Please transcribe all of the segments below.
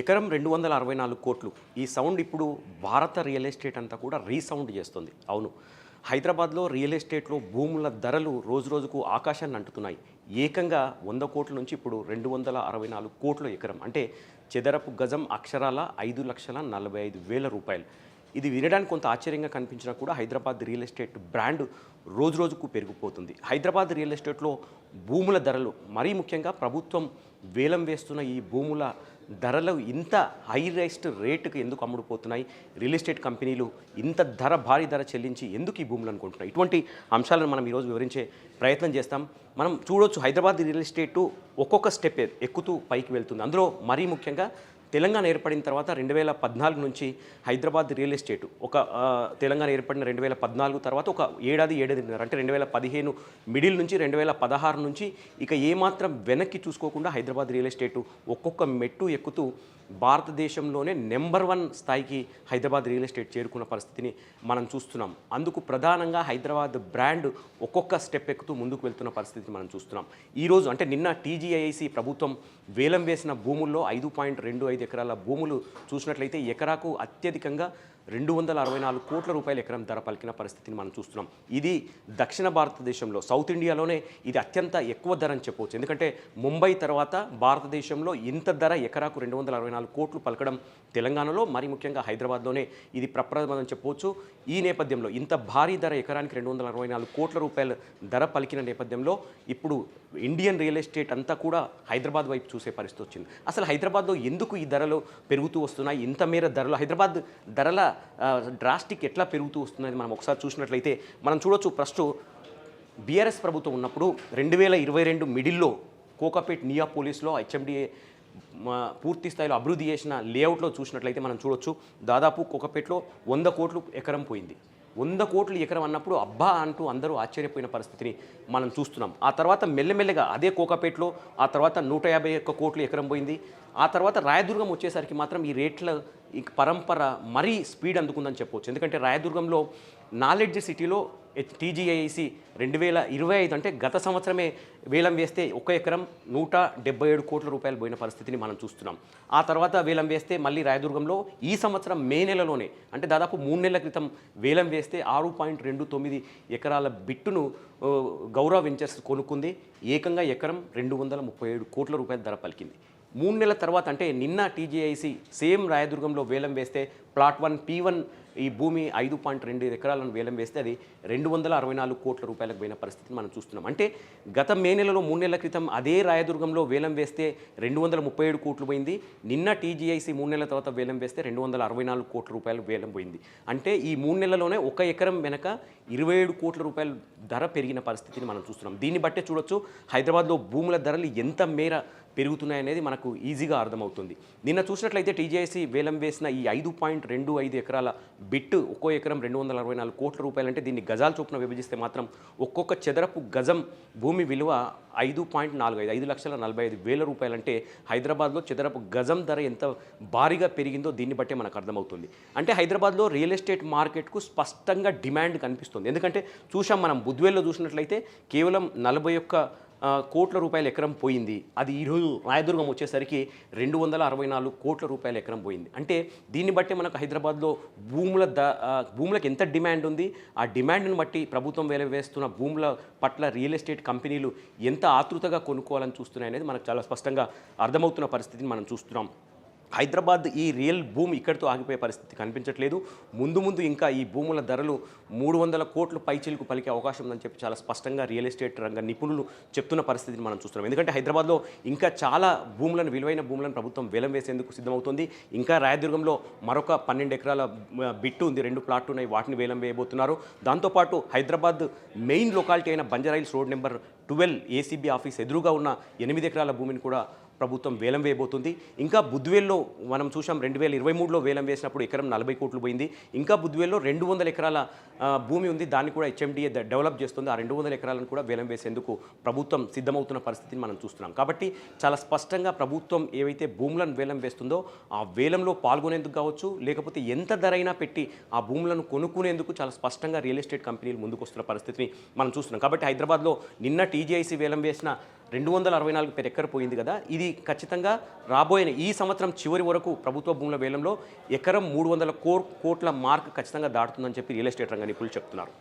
ఎకరం 264 కోట్లు. ఈ సౌండ్ ఇప్పుడు భారత రియల్ ఎస్టేట్ అంతా కూడా రీసౌండ్ చేస్తుంది. అవును, హైదరాబాద్లో రియల్ ఎస్టేట్లో భూముల ధరలు రోజురోజుకు ఆకాశాన్ని అంటుతున్నాయి. ఏకంగా 100 కోట్ల నుంచి ఇప్పుడు 264 కోట్ల ఎకరం, అంటే చదరపు గజం అక్షరాల 5,45,000 రూపాయలు. ఇది వినడానికి కొంత ఆశ్చర్యంగా కనిపించినా కూడా హైదరాబాద్ రియల్ ఎస్టేట్ బ్రాండ్ రోజురోజుకు పెరిగిపోతుంది. హైదరాబాద్ రియల్ ఎస్టేట్లో భూముల ధరలు, మరీ ముఖ్యంగా ప్రభుత్వం వేలం వేస్తున్న ఈ భూముల ధరలు ఇంత హై రైస్ట్ రేటుకి ఎందుకు అమ్ముడుపోతున్నాయి? రియల్ ఎస్టేట్ కంపెనీలు ఇంత భారీ ధర చెల్లించి ఎందుకు ఈ భూములు అనుకుంటున్నాయి? ఇటువంటి అంశాలను మనం ఈరోజు వివరించే ప్రయత్నం చేస్తాం. మనం చూడొచ్చు, హైదరాబాద్ రియల్ ఎస్టేటు ఒక్కొక్క స్టెప్ ఎక్కుతూ పైకి వెళ్తుంది. అందులో మరీ ముఖ్యంగా తెలంగాణ ఏర్పడిన తర్వాత 2014 నుంచి హైదరాబాద్ రియల్ ఎస్టేట్ తెలంగాణ ఏర్పడిన 2014 తర్వాత ఒక ఏడాదిన్నర, అంటే 2015 మిడిల్ నుంచి 2016 నుంచి ఇక ఏమాత్రం వెనక్కి చూసుకోకుండా హైదరాబాద్ రియల్ ఎస్టేటు ఒక్కొక్క మెట్టు ఎక్కుతూ భారతదేశంలోనే నెంబర్ 1 స్థాయికి హైదరాబాద్ రియల్ ఎస్టేట్ చేరుకున్న పరిస్థితిని మనం చూస్తున్నాం. అందుకు ప్రధానంగా హైదరాబాద్ బ్రాండ్ ఒక్కొక్క స్టెప్ ఎక్కుతూ ముందుకు వెళ్తున్న పరిస్థితిని మనం చూస్తున్నాం. ఈరోజు అంటే నిన్న టీజీఐఐసి ప్రభుత్వం వేలం వేసిన భూముల్లో 5.25 ఎకరాల భూములు చూసినట్లయితే ఎకరాకు అత్యధికంగా 264 కోట్ల రూపాయల ఎకరం ధర పలికిన పరిస్థితిని మనం చూస్తున్నాం. ఇది దక్షిణ భారతదేశంలో, సౌత్ ఇండియాలోనే ఇది అత్యంత ఎక్కువ ధర అని చెప్పవచ్చు. ఎందుకంటే ముంబై తర్వాత భారతదేశంలో ఇంత ధర ఎకరాకు 264 కోట్లు పలకడం తెలంగాణలో, మరి ముఖ్యంగా హైదరాబాద్లోనే ఇది ప్రప్రథమని చెప్పవచ్చు. ఈ నేపథ్యంలో ఇంత భారీ ధర ఎకరానికి 264 కోట్ల రూపాయల ధర పలికిన నేపథ్యంలో ఇప్పుడు ఇండియన్ రియల్ ఎస్టేట్ అంతా కూడా హైదరాబాద్ వైపు చూసే పరిస్థితి వచ్చింది. అసలు హైదరాబాద్లో ఎందుకు ఈ ధరలు పెరుగుతూ వస్తున్నాయి? ఇంత మేర ధరలు, హైదరాబాద్ ధరల డ్రాస్టిక్ ఎట్లా పెరుగుతూ వస్తున్నది మనం ఒకసారి చూసినట్లయితే మనం చూడొచ్చు. ప్రస్తుతం బీఆర్ఎస్ ప్రభుత్వం ఉన్నప్పుడు 2022 మిడిల్లో కోకాపేట్ నియాపోలిస్లో హెచ్ఎండిఏ పూర్తి స్థాయిలో అభివృద్ధి చేసిన లేఅవుట్లో చూసినట్లయితే మనం చూడొచ్చు, దాదాపు కోకాపేట్లో 100 కోట్లు ఎకరం పోయింది. 100 కోట్లు ఎకరం అన్నప్పుడు అబ్బా అంటూ అందరూ ఆశ్చర్యపోయిన పరిస్థితిని మనం చూస్తున్నాం. ఆ తర్వాత మెల్లమెల్లగా అదే కోకాపేట్లో ఆ తర్వాత 151 కోట్లు ఎకరం పోయింది. ఆ తర్వాత రాయదుర్గం వచ్చేసరికి మాత్రం ఈ రేట్ల పరంపర మరీ స్పీడ్ అందుకుందని చెప్పవచ్చు. ఎందుకంటే రాయదుర్గంలో నాలెడ్జ్ సిటీలో టీజీఐసి 2025 అంటే గత సంవత్సరమే వేలం వేస్తే ఒక ఎకరం 177 కోట్ల రూపాయలు పోయిన పరిస్థితిని మనం చూస్తున్నాం. ఆ తర్వాత వేలం వేస్తే మళ్ళీ రాయదుర్గంలో ఈ సంవత్సరం మే నెలలోనే, అంటే దాదాపు 3 నెలల క్రితం వేలం వేస్తే 6.29 ఎకరాల బిట్టును గౌరవ్ వెంచర్స్ కొనుక్కుంది. ఏకంగా ఎకరం 237 కోట్ల రూపాయల ధర పలికింది. 3 నెలల తర్వాత, అంటే నిన్న టీజీఐసి సేమ్ రాయదుర్గంలో వేలం వేస్తే ప్లాట్ 1 P1 ఈ భూమి 5.2 ఎకరాలను వేలం వేస్తే అది 264 కోట్ల రూపాయలకు పోయిన పరిస్థితిని మనం చూస్తున్నాం. అంటే గత మే నెలలో 3 నెలల క్రితం అదే రాయదుర్గంలో వేలం వేస్తే 237 కోట్లు పోయింది. నిన్న టీజీఐసి 3 నెలల తర్వాత వేలం వేస్తే 264 కోట్ల రూపాయలు వేలం పోయింది. అంటే ఈ 3 నెలల్లోనే ఒక ఎకరం వెనక 27 కోట్ల రూపాయల ధర పెరిగిన పరిస్థితిని మనం చూస్తున్నాం. దీన్ని బట్టే చూడొచ్చు హైదరాబాద్లో భూముల ధరలు ఎంత మేర పెరుగుతున్నాయనేది మనకు ఈజీగా అర్థమవుతుంది. నిన్న చూసినట్లయితే టీజీఐసి వేలం వేసిన ఈ 5.25 ఎకరాల బిట్టు ఒక్కో ఎకరం 264 కోట్ల రూపాయలు, అంటే దీన్ని గజాల చొప్పున విభజిస్తే మాత్రం ఒక్కొక్క చదరపు గజం భూమి విలువ 5.45 5,45,000 రూపాయలు. అంటే హైదరాబాద్లో చదరపు గజం ధర ఎంత భారీగా పెరిగిందో దీన్ని బట్టే మనకు అర్థమవుతుంది. అంటే హైదరాబాద్లో రియల్ ఎస్టేట్ మార్కెట్కు స్పష్టంగా డిమాండ్ కనిపిస్తుంది. ఎందుకంటే చూసాం మనం బుద్వేల్లో చూసినట్లయితే కేవలం 41 కోట్ల రూపాయల ఎకరం పోయింది. అది ఈరోజు రాయదుర్గం వచ్చేసరికి 264 కోట్ల రూపాయల ఎకరం పోయింది. అంటే దీన్ని బట్టి మనకు హైదరాబాద్లో భూములకు ఎంత డిమాండ్ ఉంది, ఆ డిమాండ్ని బట్టి ప్రభుత్వం వేస్తున్న భూముల పట్ల రియల్ ఎస్టేట్ కంపెనీలు ఎంత ఆతృతగా కొనుక్కోవాలని చూస్తున్నాయి అనేది మనకు చాలా స్పష్టంగా అర్థమవుతున్న పరిస్థితిని మనం చూస్తున్నాం. హైదరాబాద్ ఈ రియల్ భూమి ఇక్కడితో ఆగిపోయే పరిస్థితి కనిపించట్లేదు. ముందు ఇంకా ఈ భూముల ధరలు 300 కోట్ల పైచిలకు పలికే అవకాశం ఉందని చెప్పి చాలా స్పష్టంగా రియల్ ఎస్టేట్ రంగ నిపుణులు చెప్తున్న పరిస్థితిని మనం చూస్తున్నాం. ఎందుకంటే హైదరాబాద్లో ఇంకా చాలా విలువైన భూములను ప్రభుత్వం వేలం వేసేందుకు సిద్ధమవుతుంది. ఇంకా రాయదుర్గంలో మరొక 12 ఎకరాల బిట్టు ఉంది, 2 ప్లాట్లు ఉన్నాయి, వాటిని వేలం వేయబోతున్నారు. దాంతోపాటు హైదరాబాద్ మెయిన్ లొకాలిటీ అయిన Banjara Hills road number 12 ACB office ఎదురుగా ఉన్న 8 ఎకరాల భూమిని కూడా ప్రభుత్వం వేలం వేయబోతుంది. ఇంకా బుద్వేల్లో మనం చూసాం 2023లో వేలం వేసినప్పుడు ఎకరం 40 కోట్లు పోయింది. ఇంకా బుద్వేల్లో 200 ఎకరాల భూమి ఉంది, దాన్ని కూడా హెచ్ఎండిఏ డెవలప్ చేస్తుంది. ఆ 200 ఎకరాలను కూడా వేలం వేసేందుకు ప్రభుత్వం సిద్ధమవుతున్న పరిస్థితిని మనం చూస్తున్నాం. కాబట్టి చాలా స్పష్టంగా ప్రభుత్వం ఏవైతే భూములను వేలం వేస్తుందో ఆ వేలంలో పాల్గొనేందుకు కావచ్చు, లేకపోతే ఎంత ధరైనా పెట్టి ఆ భూములను కొనుక్కునేందుకు చాలా స్పష్టంగా రియల్ ఎస్టేట్ కంపెనీలు ముందుకు వస్తున్న పరిస్థితిని మనం చూస్తున్నాం. కాబట్టి హైదరాబాద్లో నిన్న టీజీఐసి వేలం వేసిన 264 per ఎకర్ పోయింది కదా, ఇది ఖచ్చితంగా రాబోయే ఈ సంవత్సరం చివరి వరకు ప్రభుత్వ భూముల వేలంలో ఎకరం 300 కోట్ల మార్క్ ఖచ్చితంగా దాటుతుందని చెప్పి రియల్ ఎస్టేట్ రంగ నిపుణులు చెప్తున్నారు.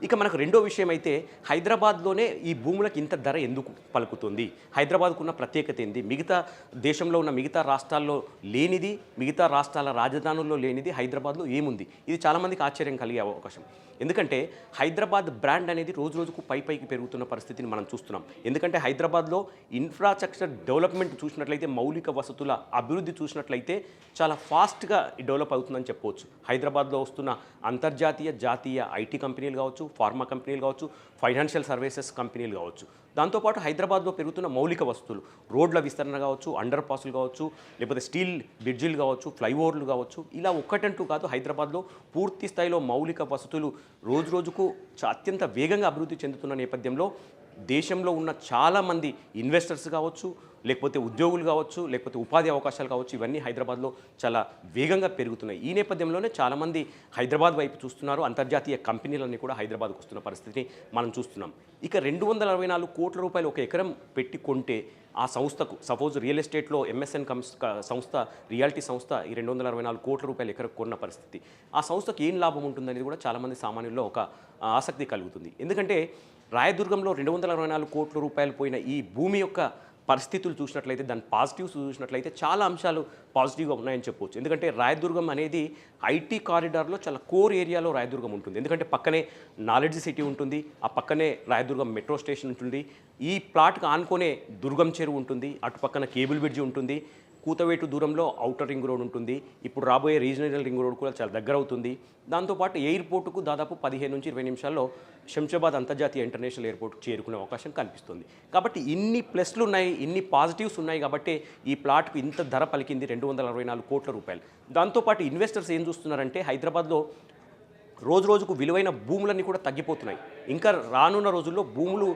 ఇక మనకు రెండో విషయం అయితే హైదరాబాద్లోనే ఈ భూములకు ఇంత ధర ఎందుకు పలుకుతుంది, హైదరాబాద్కున్న ప్రత్యేకత ఏంది, మిగతా దేశంలో ఉన్న మిగతా రాష్ట్రాల్లో లేనిది, మిగతా రాష్ట్రాల రాజధానుల్లో లేనిది హైదరాబాద్లో ఏముంది, ఇది చాలామందికి ఆశ్చర్యం కలిగే అవకాశం. ఎందుకంటే హైదరాబాద్ బ్రాండ్ అనేది రోజు రోజుకు పైకి పెరుగుతున్న పరిస్థితిని మనం చూస్తున్నాం. ఎందుకంటే హైదరాబాద్లో ఇన్ఫ్రాస్ట్రక్చర్ డెవలప్మెంట్ చూసినట్లయితే, మౌలిక వసతుల అభివృద్ధి చూసినట్లయితే చాలా ఫాస్ట్గా డెవలప్ అవుతుందని చెప్పవచ్చు. హైదరాబాద్లో వస్తున్న అంతర్జాతీయ జాతీయ ఐటీ కంపెనీలు కావచ్చు, ఫార్మా కంపెనీలు కావచ్చు, ఫైనాన్షియల్ సర్వీసెస్ కంపెనీలు కావచ్చు, దాంతోపాటు హైదరాబాద్లో పెరుగుతున్న మౌలిక వస్తువులు, రోడ్ల విస్తరణ కావచ్చు, అండర్ పాసులు కావచ్చు, లేకపోతే స్టీల్ బ్రిడ్జిలు కావచ్చు, ఫ్లైఓవర్లు కావచ్చు, ఇలా ఒక్కటంటూ కాదు, హైదరాబాద్లో పూర్తి స్థాయిలో మౌలిక వసతులు రోజు రోజుకు అత్యంత వేగంగా అభివృద్ధి చెందుతున్న నేపథ్యంలో దేశంలో ఉన్న చాలామంది ఇన్వెస్టర్స్ కావచ్చు, లేకపోతే ఉద్యోగులు కావచ్చు, లేకపోతే ఉపాధి అవకాశాలు కావచ్చు, ఇవన్నీ హైదరాబాద్లో చాలా వేగంగా పెరుగుతున్నాయి. ఈ నేపథ్యంలోనే చాలామంది హైదరాబాద్ వైపు చూస్తున్నారు. అంతర్జాతీయ కంపెనీలన్నీ కూడా హైదరాబాద్కు వస్తున్న పరిస్థితిని మనం చూస్తున్నాం. ఇక 264 కోట్ల రూపాయలు ఒక ఎకరం పెట్టి కొంటే ఆ సంస్థకు, సపోజ్ రియల్ ఎస్టేట్లో ఎంఎస్ఎన్ సంస్థ, రియాలిటీ సంస్థ ఈ 264 కోట్ల రూపాయలు ఎకరం కొన్న పరిస్థితి, ఆ సంస్థకు ఏం లాభం ఉంటుందనేది కూడా చాలామంది సామాన్యుల్లో ఒక ఆసక్తి కలుగుతుంది. ఎందుకంటే రాయదుర్గంలో 264 కోట్ల రూపాయలు పోయిన ఈ భూమి యొక్క పరిస్థితులు చూసినట్లయితే, దాని పాజిటివ్స్ చూసినట్లయితే చాలా అంశాలు పాజిటివ్గా ఉన్నాయని చెప్పవచ్చు. ఎందుకంటే రాయదుర్గం అనేది ఐటీ కారిడార్లో చాలా కోర్ ఏరియాలో రాయదుర్గం ఉంటుంది. ఎందుకంటే పక్కనే నాలెడ్జ్ సిటీ ఉంటుంది, ఆ పక్కనే రాయదుర్గం మెట్రో స్టేషన్ ఉంటుంది, ఈ ప్లాట్కి ఆనుకొనే దుర్గం చెరువు ఉంటుంది, అటు పక్కన కేబుల్ బ్రిడ్జి ఉంటుంది, కూతవేటు దూరంలో ఔటర్ రింగ్ రోడ్ ఉంటుంది, ఇప్పుడు రాబోయే రీజనల్ రింగ్ రోడ్ కూడా చాలా దగ్గర అవుతుంది. దాంతోపాటు ఎయిర్పోర్టుకు దాదాపు 15 నుంచి 20 నిమిషాల్లో శంషాబాద్ అంతర్జాతీయ ఇంటర్నేషనల్ ఎయిర్పోర్ట్ చేరుకునే అవకాశం కనిపిస్తుంది. కాబట్టి ఇన్ని ప్లస్లు ఉన్నాయి, ఇన్ని పాజిటివ్స్ ఉన్నాయి కాబట్టి ఈ ప్లాట్కు ఇంత ధర పలికింది 264 కోట్ల రూపాయలు. దాంతోపాటు ఇన్వెస్టర్స్ ఏం చూస్తున్నారంటే హైదరాబాద్లో రోజు రోజుకు విలువైన భూములన్నీ కూడా తగ్గిపోతున్నాయి. ఇంకా రానున్న రోజుల్లో భూములు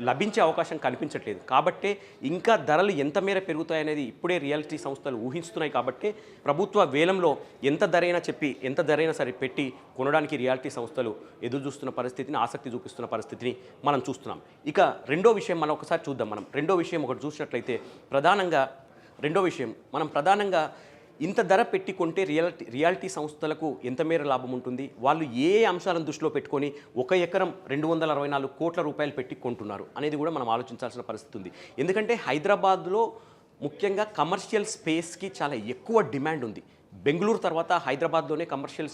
లభించే అవకాశం కనిపించట్లేదు. కాబట్టే ఇంకా ధరలు ఎంత మేర పెరుగుతాయనేది ఇప్పుడే రియాలిటీ సంస్థలు ఊహిస్తున్నాయి. కాబట్టి ప్రభుత్వ వేలంలో ఎంత ధరైనా సరే పెట్టి కొనడానికి రియాలిటీ సంస్థలు ఎదురు చూస్తున్న పరిస్థితిని, ఆసక్తి చూపిస్తున్న పరిస్థితిని మనం చూస్తున్నాం. ఇక రెండో విషయం మనం ఒకసారి చూద్దాం. రెండో విషయం ఒకటి చూసినట్లయితే ప్రధానంగా ఇంత ధర పెట్టి కొంటే రియాలిటీ సంస్థలకు ఎంత మేర లాభం ఉంటుంది, వాళ్ళు ఏ అంశాలను దృష్టిలో పెట్టుకొని ఒక ఎకరం 264 కోట్ల రూపాయలు పెట్టి కొంటున్నారు అనేది కూడా మనం ఆలోచించాల్సిన పరిస్థితి ఉంది. ఎందుకంటే హైదరాబాద్లో ముఖ్యంగా కమర్షియల్ స్పేస్కి చాలా ఎక్కువ డిమాండ్ ఉంది. బెంగళూరు తర్వాత హైదరాబాద్లోనే కమర్షియల్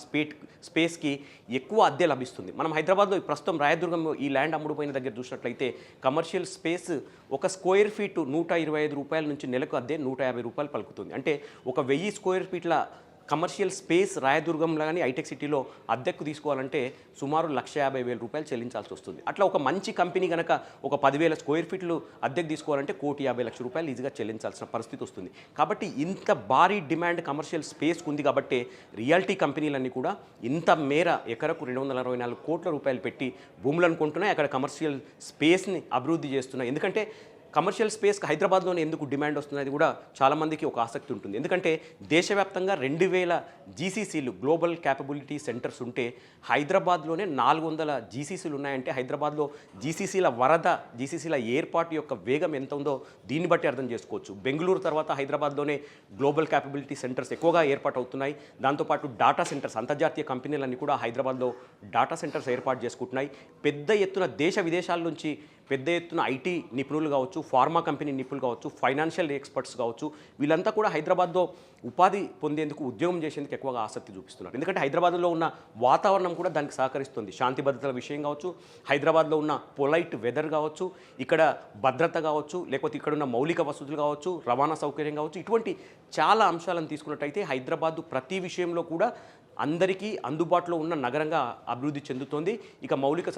స్పేస్కి ఎక్కువ అద్దె లభిస్తుంది. మనం హైదరాబాద్లో ప్రస్తుతం రాయదుర్గం ఈ ల్యాండ్ అమ్ముడుపోయిన దగ్గర చూసినట్లయితే కమర్షియల్ స్పేస్ ఒక స్క్వేర్ ఫీటు 125 రూపాయల నుంచి నెలకు అద్దె 150 రూపాయలు పలుకుతుంది. అంటే ఒక 1000 స్క్వేర్ ఫీట్ల కమర్షియల్ స్పేస్ రాయదుర్గంలో కానీ హైటెక్ సిటీలో అద్దెకు తీసుకోవాలంటే సుమారు 1,50,000 రూపాయలు చెల్లించాల్సి వస్తుంది. అట్లా ఒక మంచి కంపెనీ కనుక ఒక 10,000 స్క్వేర్ ఫీట్లు అద్దెకు తీసుకోవాలంటే 1,50,00,000 రూపాయలు ఈజీగా చెల్లించాల్సిన పరిస్థితి వస్తుంది. కాబట్టి ఇంత భారీ డిమాండ్ కమర్షియల్ స్పేస్కి ఉంది కాబట్టి రియాలిటీ కంపెనీలన్నీ కూడా ఇంత మేర ఎకరకు 264 కోట్ల రూపాయలు పెట్టి భూములను కొంటున్నాయి, అక్కడ కమర్షియల్ స్పేస్ని అభివృద్ధి చేస్తున్నాయి. ఎందుకంటే కమర్షియల్ స్పేస్కి హైదరాబాద్లోనే ఎందుకు డిమాండ్ వస్తున్నది కూడా చాలామందికి ఒక ఆసక్తి ఉంటుంది. ఎందుకంటే దేశవ్యాప్తంగా 2000 జీసీసీలు, గ్లోబల్ క్యాపబిలిటీ సెంటర్స్ ఉంటే హైదరాబాద్లోనే 400 జీసీసీలు ఉన్నాయంటే హైదరాబాద్లో జీసీసీల ఏర్పాటు యొక్క వేగం ఎంత ఉందో దీన్ని బట్టి అర్థం చేసుకోవచ్చు. బెంగళూరు తర్వాత హైదరాబాద్లోనే గ్లోబల్ క్యాపబిలిటీ సెంటర్స్ ఎక్కువగా ఏర్పాటు అవుతున్నాయి. దాంతోపాటు డాటా సెంటర్స్, అంతర్జాతీయ కంపెనీలన్నీ కూడా హైదరాబాద్లో డాటా సెంటర్స్ ఏర్పాటు చేసుకుంటున్నాయి. పెద్ద ఎత్తున దేశ విదేశాల నుంచి పెద్ద ఎత్తున ఐటీ నిపుణులు కావచ్చు, ఫార్మా కంపెనీ నిపుణులు కావచ్చు, ఫైనాన్షియల్ ఎక్స్పర్ట్స్ కావచ్చు, వీళ్ళంతా కూడా హైదరాబాద్లో ఉపాధి పొందేందుకు, ఉద్యోగం చేసేందుకు ఎక్కువగా ఆసక్తి చూపిస్తున్నారు. ఎందుకంటే హైదరాబాద్లో ఉన్న వాతావరణం కూడా దానికి సహకరిస్తుంది. శాంతి భద్రతల విషయం కావచ్చు, హైదరాబాద్లో ఉన్న పొలైట్ వెదర్ కావచ్చు, ఇక్కడ భద్రత కావచ్చు, లేకపోతే ఇక్కడ ఉన్న మౌలిక వసతులు కావచ్చు, రవాణా సౌకర్యం కావచ్చు, ఇటువంటి చాలా అంశాలను తీసుకున్నట్టయితే హైదరాబాద్ ప్రతి విషయంలో కూడా అందరికీ అందుబాటులో ఉన్న నగరంగా అభివృద్ధి చెందుతోంది. ఇక మౌలిక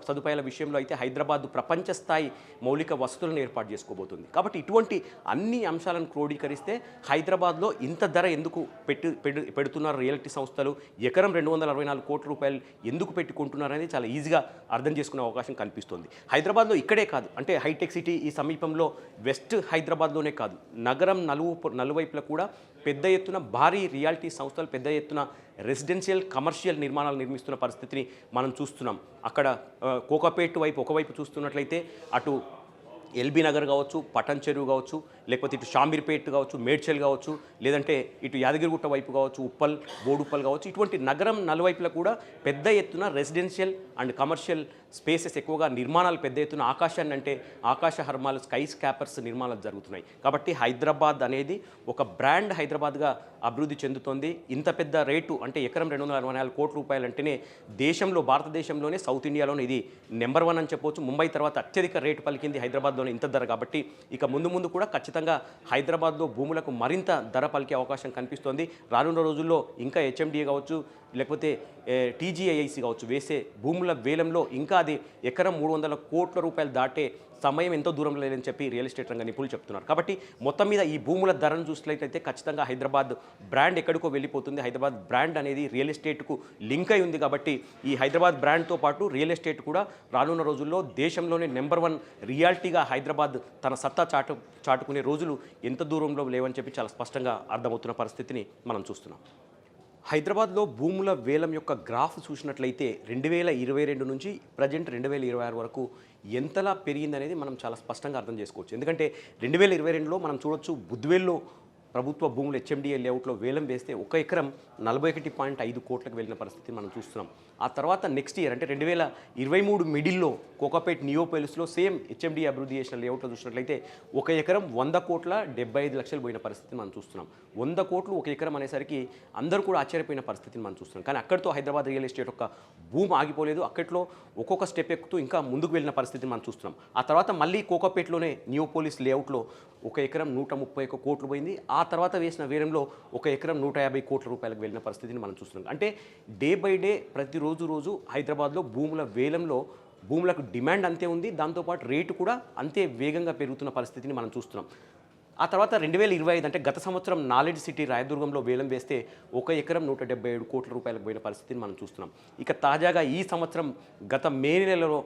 సదుపాయాల విషయంలో అయితే హైదరాబాద్ ప్రపంచ స్థాయి మౌలిక వసతులను ఏర్పాటు చేసుకోబోతుంది. కాబట్టి ఇటువంటి అన్ని అంశాలను క్రోడీకరిస్తే హైదరాబాద్లో ఇంత ధర ఎందుకు పెడుతున్నారు రియల్టీ సంస్థలు, ఎకరం 264 కోట్ల రూపాయలు ఎందుకు పెట్టుకుంటున్నారనేది చాలా ఈజీగా అర్థం చేసుకునే అవకాశం కనిపిస్తుంది. హైదరాబాద్లో ఇక్కడే కాదు, అంటే హైటెక్ సిటీ ఈ సమీపంలో వెస్ట్ హైదరాబాద్లోనే కాదు, నగరం నలువైపులా కూడా పెద్ద ఎత్తున భారీ రియాలిటీ సంస్థలు పెద్ద ఎత్తున రెసిడెన్షియల్, కమర్షియల్ నిర్మాణాలు నిర్మిస్తున్న పరిస్థితిని మనం చూస్తున్నాం. అక్కడ కోకాపేట్ వైపు ఒకవైపు చూస్తున్నట్లయితే అటు ఎల్బీ నగర్ కావచ్చు, పటన్ చెరువు కావచ్చు, లేకపోతే ఇటు షామీర్పేట్ కావచ్చు, మేడ్చల్ కావచ్చు, లేదంటే ఇటు యాదగిరిగుట్ట వైపు కావచ్చు, ఉప్పల్, బోడుప్పల్ కావచ్చు, ఇటువంటి నగరం నలువైపులా కూడా పెద్ద ఎత్తున రెసిడెన్షియల్ అండ్ కమర్షియల్ స్పేసెస్ ఎక్కువగా నిర్మాణాలు పెద్ద ఎత్తున ఆకాశాన్ని అంటే ఆకాశ హర్మాలు స్కై స్కాపర్స్ నిర్మాణాలు జరుగుతున్నాయి. కాబట్టి హైదరాబాద్ అనేది ఒక బ్రాండ్ హైదరాబాద్గా అభివృద్ధి చెందుతోంది. ఇంత పెద్ద రేటు అంటే ఎకరం 264 కోట్ల రూపాయలు అంటేనే దేశంలో భారతదేశంలోనే సౌత్ ఇండియాలోనే ఇది నెంబర్ 1 అని చెప్పవచ్చు. ముంబై తర్వాత అత్యధిక రేటు పలికింది హైదరాబాద్లోనే ఇంత ధర. కాబట్టి ఇక ముందు ముందు కూడా ఖచ్చితంగా హైదరాబాద్లో భూములకు మరింత ధర పలికే అవకాశం కనిపిస్తోంది. రానున్న రోజుల్లో ఇంకా హెచ్ఎండిఏ కావచ్చు, లేకపోతే టీజీఐఐసి కావచ్చు, వేసే భూముల వేలంలో ఇంకా అది ఎకరం 300 కోట్ల రూపాయలు దాటే సమయం ఎంతో దూరం లేదని చెప్పి రియల్ ఎస్టేట్ రంగ నిపుణులు చెప్తున్నారు. కాబట్టి మొత్తం మీద ఈ భూముల ధరను చూసినట్లయితే ఖచ్చితంగా హైదరాబాద్ బ్రాండ్ ఎక్కడికో వెళ్ళిపోతుంది. హైదరాబాద్ బ్రాండ్ అనేది రియల్ ఎస్టేట్కు లింక్ అయి ఉంది. కాబట్టి ఈ హైదరాబాద్ బ్రాండ్తో పాటు రియల్ ఎస్టేట్ కూడా రానున్న రోజుల్లో దేశంలోనే నెంబర్ 1 రియాలిటీగా హైదరాబాద్ తన సత్తా చాటుకునే రోజులు ఎంత దూరంలో లేవని చెప్పి చాలా స్పష్టంగా అర్థమవుతున్న పరిస్థితిని మనం చూస్తున్నాం. హైదరాబాద్లో భూముల వేలం యొక్క గ్రాఫ్ చూసినట్లయితే 2022 నుంచి ప్రజెంట్ 2026 వరకు ఎంతలా పెరిగిందనేది మనం చాలా స్పష్టంగా అర్థం చేసుకోవచ్చు. ఎందుకంటే 2022లో మనం చూడొచ్చు, బుద్వేల్లో ప్రభుత్వ భూములు హెచ్ఎండిఏ లేఅవుట్లో వేలం వేస్తే ఒక ఎకరం 41.5 కోట్లకు వెళ్ళిన పరిస్థితి మనం చూస్తున్నాం. ఆ తర్వాత నెక్స్ట్ ఇయర్ అంటే 2023 మిడిల్లో కోకాపేట్ నియోపోలిస్లో సేమ్ హెచ్ఎండిఏ అభివృద్ధి చేసిన లేఅవుట్లో చూసినట్లయితే ఒక ఎకరం 100 కోట్ల 75 లక్షలు పోయిన పరిస్థితిని మనం చూస్తున్నాం. 100 కోట్లు ఒక ఎకరం అనేసరికి అందరూ కూడా ఆశ్చర్యపోయిన పరిస్థితిని మనం చూస్తున్నాం. కానీ అక్కడితో హైదరాబాద్ రియల్ ఎస్టేట్ యొక్క భూమి ఆగిపోలేదు. అక్కడిలో ఒక్కొక్క స్టెప్ ఎక్కుతూ ఇంకా ముందుకు వెళ్ళిన పరిస్థితిని మనం చూస్తున్నాం. ఆ తర్వాత మళ్ళీ కోకాపేట్లోనే నియోపోలిస్ లేఅవుట్లో ఒక ఎకరం 131 కోట్లు పోయింది. ఆ తర్వాత వేసిన వేలంలో ఒక ఎకరం 150 కోట్ల రూపాయలకు వెళ్ళిన పరిస్థితిని మనం చూస్తున్నాం. అంటే డే బై డే ప్రతిరోజు హైదరాబాద్లో భూముల వేలంలో భూములకు డిమాండ్ అంతే ఉంది, దాంతోపాటు రేటు కూడా అంతే వేగంగా పెరుగుతున్న పరిస్థితిని మనం చూస్తున్నాం. ఆ తర్వాత 2025 అంటే గత సంవత్సరం నాలెడ్జ్ సిటీ రాయదుర్గంలో వేలం వేస్తే ఒక ఎకరం 177 కోట్ల రూపాయలకు పోయిన పరిస్థితిని మనం చూస్తున్నాం. ఇక తాజాగా ఈ సంవత్సరం గత మే నెలలో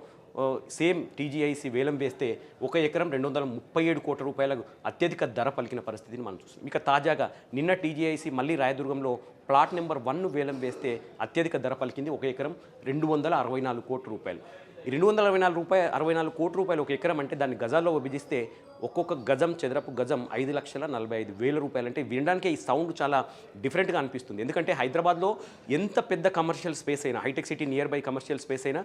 సేమ్ టీజీఐసి వేలం వేస్తే ఒక ఎకరం 237 కోట్ల రూపాయలకు అత్యధిక ధర పలికిన పరిస్థితిని మనం చూస్తున్నాం. ఇక తాజాగా నిన్న టీజీఐసి మళ్ళీ రాయదుర్గంలో ప్లాట్ నెంబర్ 1 వేలం వేస్తే అత్యధిక ధర పలికింది ఒక ఎకరం 264 కోట్ల రూపాయలు. ఈ 264 కోట్ల రూపాయలు ఒక ఎకరం అంటే దాన్ని గజాల్లో విభజిస్తే ఒక్కొక్క గజం చదరపు గజం 5,45,000 రూపాయలు. అంటే వినడానికే ఈ సౌండ్ చాలా డిఫరెంట్గా అనిపిస్తుంది. ఎందుకంటే హైదరాబాద్లో ఎంత పెద్ద కమర్షియల్ స్పేస్ అయినా, Hitec City near by commercial space అయినా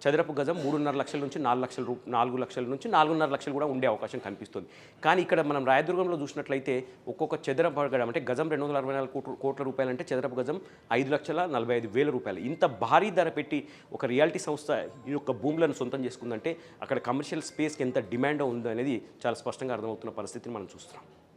చదరపు గజం 3.5 లక్షల నుంచి 4 లక్షల నుంచి 4.5 లక్షలు కూడా ఉండే అవకాశం కనిపిస్తుంది. కానీ ఇక్కడ మనం రాయదుర్గంలో చూసినట్లయితే ఒక్కొక్క చదరపు గజం అంటే గజం 264 కోట్ల రూపాయలు అంటే చదరపు గజం 5,45,000 రూపాయలు. ఇంత భారీ ధర పెట్టి ఒక రియాలిటీ సంస్థ ఈ యొక్క భూములను సొంతం చేసుకుందంటే అక్కడ కమర్షియల్ స్పేస్కి ఎంత డిమాండ్ ఉందో అనేది చాలా స్పష్టంగా అర్థమవుతున్న పరిస్థితిని మనం చూస్తున్నాం.